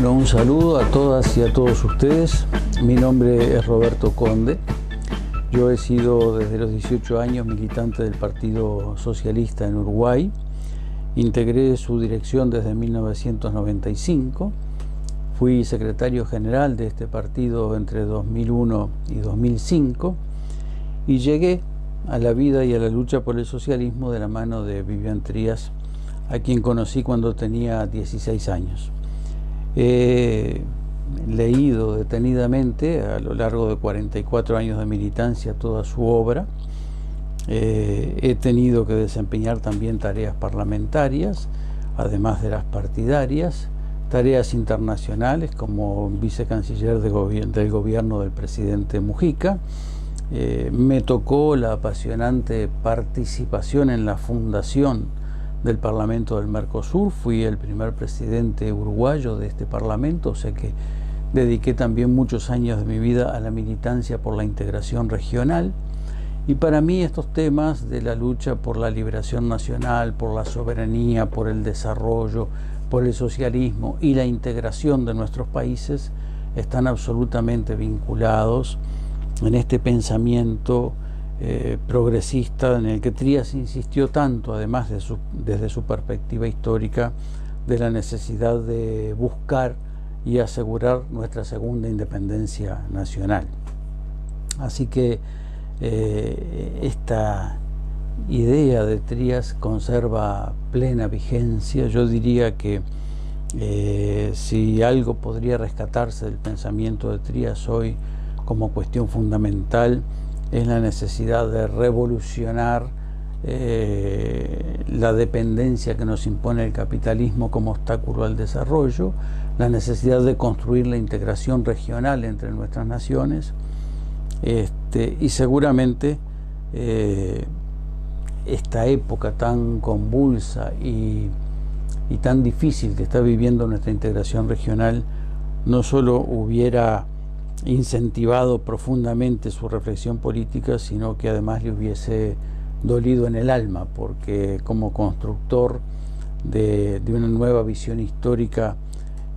Bueno, un saludo a todas y a todos ustedes. Mi nombre es Roberto Conde. Yo he sido desde los 18 años militante del Partido Socialista en Uruguay. Integré su dirección desde 1995. Fui secretario general de este partido entre 2001 y 2005 y llegué a la vida y a la lucha por el socialismo de la mano de Vivian Trías, a quien conocí cuando tenía 16 años. He leído detenidamente a lo largo de 44 años de militancia toda su obra. He tenido que desempeñar también tareas parlamentarias, además de las partidarias, tareas internacionales como vicecanciller del gobierno del presidente Mujica. Me tocó la apasionante participación en la fundación del Parlamento del Mercosur. Fui el primer presidente uruguayo de este parlamento, o sea que dediqué también muchos años de mi vida a la militancia por la integración regional. Y para mí estos temas de la lucha por la liberación nacional, por la soberanía, por el desarrollo, por el socialismo y la integración de nuestros países están absolutamente vinculados en este pensamiento progresista en el que Trías insistió tanto, además desde su perspectiva histórica, de la necesidad de buscar y asegurar nuestra segunda independencia nacional. Así que esta idea de Trías conserva plena vigencia. Yo diría que si algo podría rescatarse del pensamiento de Trías hoy como cuestión fundamental, es la necesidad de revolucionar la dependencia que nos impone el capitalismo como obstáculo al desarrollo, la necesidad de construir la integración regional entre nuestras naciones, y seguramente esta época tan convulsa y tan difícil que está viviendo nuestra integración regional no solo hubiera incentivado profundamente su reflexión política, sino que además le hubiese dolido en el alma, porque como constructor de una nueva visión histórica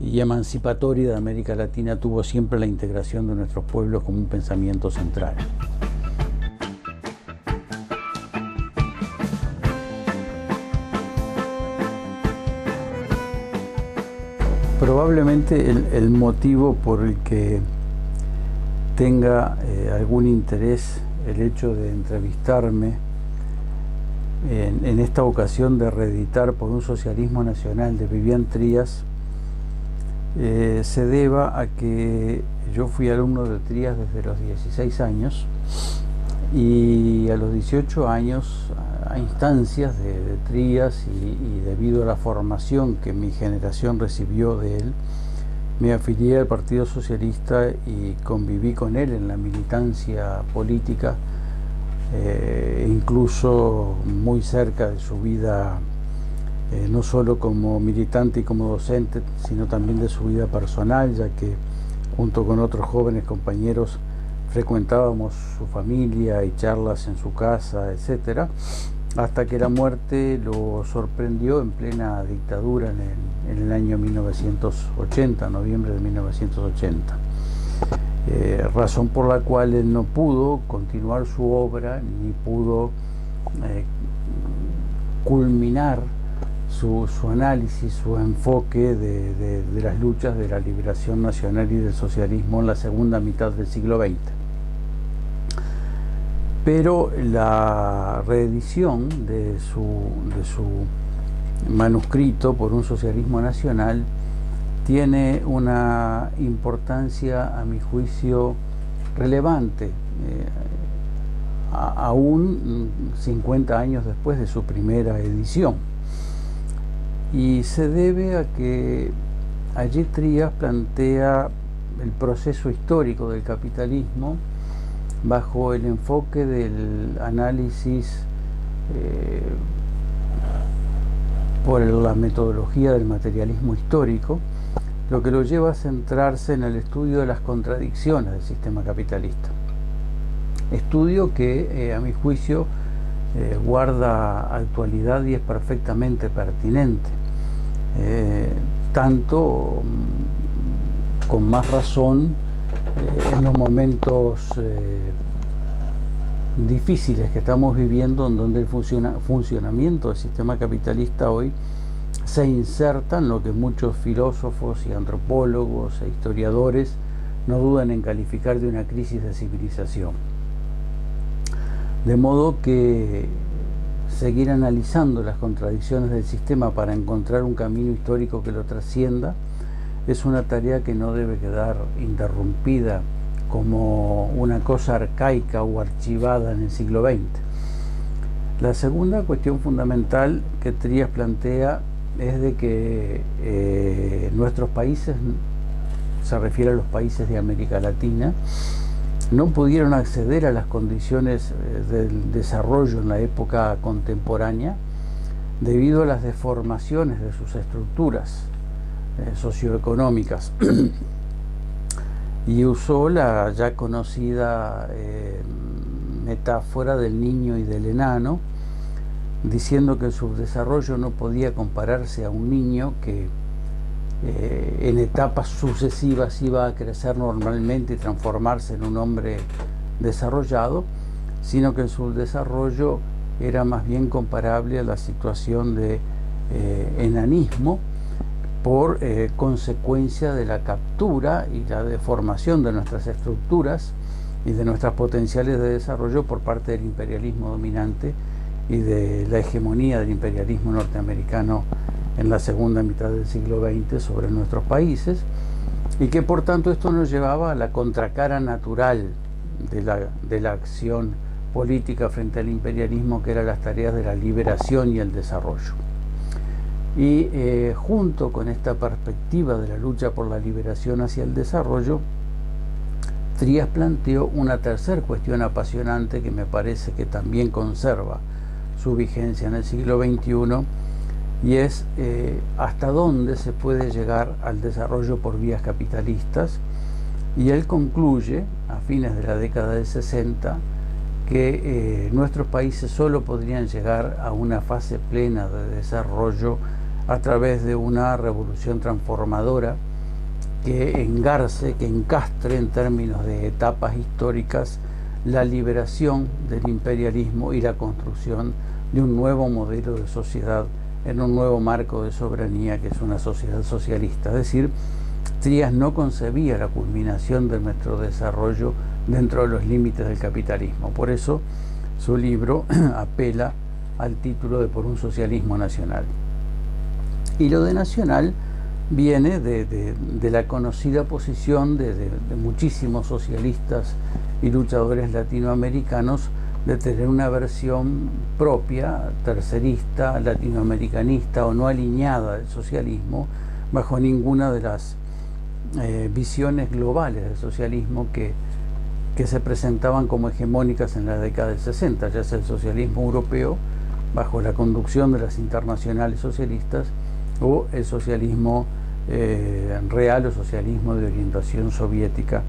y emancipatoria de América Latina tuvo siempre la integración de nuestros pueblos como un pensamiento central. Probablemente el motivo por el que tenga algún interés el hecho de entrevistarme en esta ocasión de reeditar Por un socialismo nacional de Vivian Trías se deba a que yo fui alumno de Trías desde los 16 años y a los 18 años, a instancias de Trías y debido a la formación que mi generación recibió de él, me afilié al Partido Socialista y conviví con él en la militancia política, incluso muy cerca de su vida, no solo como militante y como docente, sino también de su vida personal, ya que junto con otros jóvenes compañeros frecuentábamos su familia y charlas en su casa, etcétera, hasta que la muerte lo sorprendió en plena dictadura en el año 1980, noviembre de 1980. Razón por la cual él no pudo continuar su obra ni pudo culminar su análisis, su enfoque de las luchas de la liberación nacional y del socialismo en la segunda mitad del siglo XX. Pero la reedición de su manuscrito Por un socialismo nacional tiene una importancia, a mi juicio, relevante, aún 50 años después de su primera edición. Y se debe a que allí Trías plantea el proceso histórico del capitalismo bajo el enfoque del análisis por la metodología del materialismo histórico, lo que lo lleva a centrarse en el estudio de las contradicciones del sistema capitalista. Estudio que, a mi juicio, guarda actualidad y es perfectamente pertinente. Tanto con más razón en los momentos difíciles que estamos viviendo, en donde el funcionamiento del sistema capitalista hoy se inserta en lo que muchos filósofos y antropólogos e historiadores no dudan en calificar de una crisis de civilización. De modo que seguir analizando las contradicciones del sistema para encontrar un camino histórico que lo trascienda es una tarea que no debe quedar interrumpida como una cosa arcaica o archivada en el siglo XX. La segunda cuestión fundamental que Trías plantea es de que nuestros países, se refiere a los países de América Latina, no pudieron acceder a las condiciones del desarrollo en la época contemporánea debido a las deformaciones de sus estructuras socioeconómicas. Y usó la ya conocida metáfora del niño y del enano, diciendo que el subdesarrollo no podía compararse a un niño que en etapas sucesivas iba a crecer normalmente y transformarse en un hombre desarrollado, sino que el subdesarrollo era más bien comparable a la situación de enanismo por consecuencia de la captura y la deformación de nuestras estructuras y de nuestras potenciales de desarrollo por parte del imperialismo dominante y de la hegemonía del imperialismo norteamericano en la segunda mitad del siglo XX sobre nuestros países, y que por tanto esto nos llevaba a la contracara natural de la acción política frente al imperialismo, que eran las tareas de la liberación y el desarrollo. Y junto con esta perspectiva de la lucha por la liberación hacia el desarrollo, Trías planteó una tercera cuestión apasionante que me parece que también conserva su vigencia en el siglo XXI, y es hasta dónde se puede llegar al desarrollo por vías capitalistas. Y él concluye, a fines de la década del 60, que nuestros países solo podrían llegar a una fase plena de desarrollo a través de una revolución transformadora que engarce, que encastre en términos de etapas históricas la liberación del imperialismo y la construcción de un nuevo modelo de sociedad en un nuevo marco de soberanía, que es una sociedad socialista. Es decir, Trías no concebía la culminación de nuestro desarrollo dentro de los límites del capitalismo. Por eso su libro apela al título de Por un socialismo nacional. Y lo de nacional viene de la conocida posición de muchísimos socialistas y luchadores latinoamericanos de tener una versión propia, tercerista, latinoamericanista o no alineada del socialismo bajo ninguna de las visiones globales del socialismo que se presentaban como hegemónicas en la década del 60, ya sea el socialismo europeo bajo la conducción de las internacionales socialistas o el socialismo real o socialismo de orientación soviética,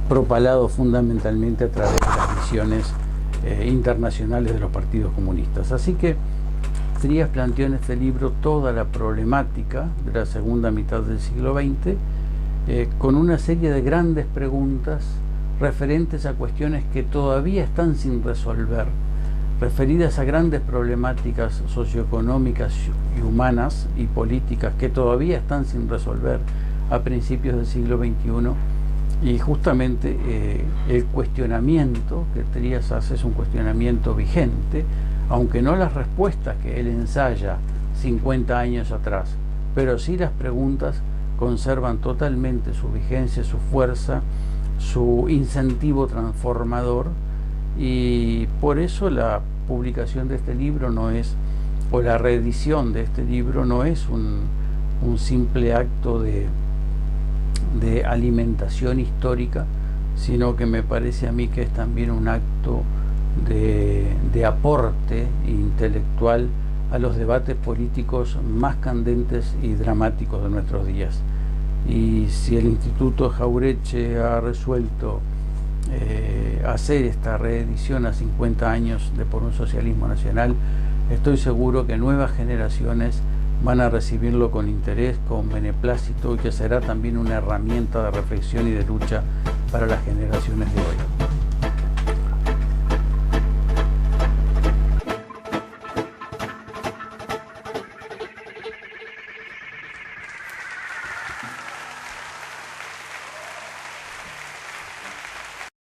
propalado fundamentalmente a través de las visiones internacionales de los partidos comunistas. Así que Trías planteó en este libro toda la problemática de la segunda mitad del siglo XX, con una serie de grandes preguntas referentes a cuestiones que todavía están sin resolver, referidas a grandes problemáticas socioeconómicas y humanas y políticas que todavía están sin resolver a principios del siglo XXI. Y justamente el cuestionamiento que Trías hace es un cuestionamiento vigente, aunque no las respuestas que él ensaya 50 años atrás, pero sí las preguntas conservan totalmente su vigencia, su fuerza, su incentivo transformador, y por eso la publicación de este libro no es, o la reedición de este libro no es un simple acto de alimentación histórica, sino que me parece a mí que es también un acto de aporte intelectual a los debates políticos más candentes y dramáticos de nuestros días. Y si el Instituto Jauretche ha resuelto hacer esta reedición a 50 años de Por un socialismo nacional, estoy seguro que nuevas generaciones van a recibirlo con interés, con beneplácito, y que será también una herramienta de reflexión y de lucha para las generaciones de hoy.